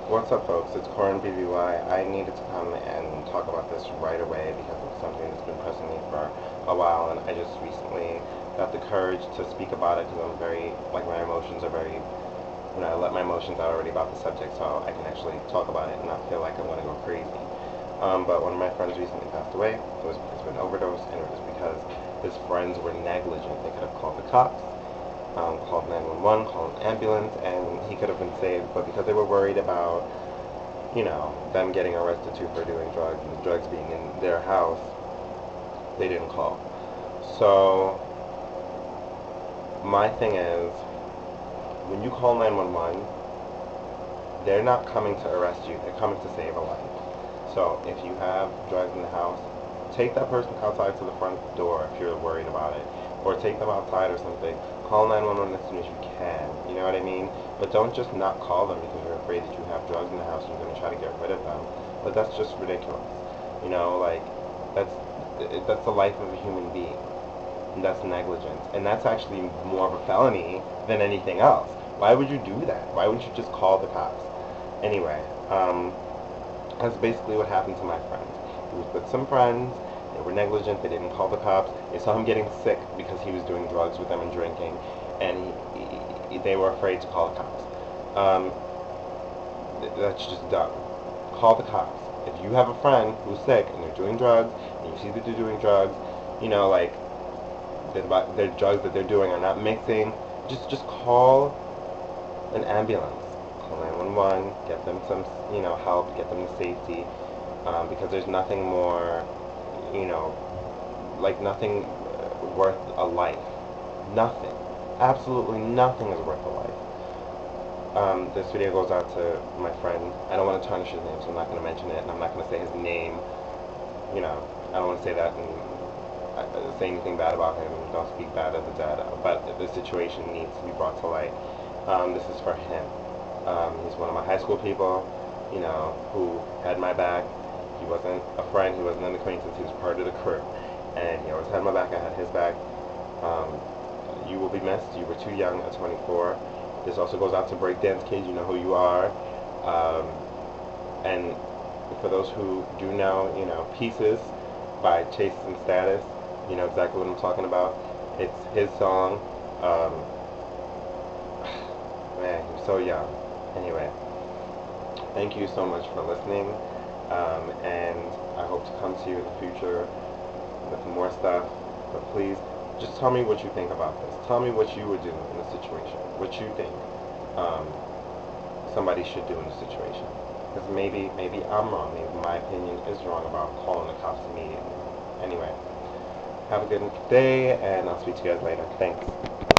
What's up, folks? It's R.I.P.videos. I needed to come and talk about this right away because it's something that's been pressing me for a while, and I just recently got the courage to speak about it because I'm very, like, my emotions are very, I let my emotions out already about the subject, so I can actually talk about it and not feel like I'm going to go crazy. But one of my friends recently passed away. It was because of an overdose, and it was because his friends were negligent. They could have called the cops, called 911, called an ambulance, and he could have been saved, but because they were worried about, them getting arrested too for doing drugs and the drugs being in their house, they didn't call. So, my thing is, when you call 911, they're not coming to arrest you, they're coming to save a life. So, if you have drugs in the house, take that person outside to the front door if you're worried about it, or take them outside or something. Call 911 as soon as you can, you know what I mean? But don't just not call them because you're afraid that you have drugs in the house and you're going to try to get rid of them. But that's just ridiculous. Like, that's the life of a human being. And that's negligence. And that's actually more of a felony than anything else. Why would you do that? Why wouldn't you just call the cops? Anyway, that's basically what happened to my friend. He was with some friends. They were negligent. They didn't call the cops. They saw him getting sick because he was doing drugs with them and drinking, and they were afraid to call the cops. That's just dumb. Call the cops. If you have a friend who's sick and they're doing drugs, and you see that they're doing drugs, like their drugs that they're doing are not mixing, just call an ambulance. Call 911. Get them some, help. Get them to safety. Because there's nothing more, nothing worth a life. Nothing. Absolutely nothing is worth a life. This video goes out to my friend. I don't want to tarnish his name, so I'm not going to mention it, and I'm not going to say his name. I don't want to say that and say anything bad about him. Don't speak bad of the dead. But the situation needs to be brought to light. This is for him. He's one of my high school people, who had my back. He wasn't a friend, he wasn't an acquaintance, he was part of the crew. And he always had my back, I had his back. You will be missed, you were too young at 24. This also goes out to breakdance kids, you know who you are. And for those who do know, Pieces by Chase and Status, you know exactly what I'm talking about. It's his song. Man, he was so young. Anyway, thank you so much for listening. And I hope to come to you in the future with more stuff. But please, just tell me what you think about this. Tell me what you would do in a situation. What you think somebody should do in a situation. Because maybe I'm wrong. Maybe my opinion is wrong about calling the cops immediately. Anyway, have a good day, and I'll speak to you guys later. Thanks.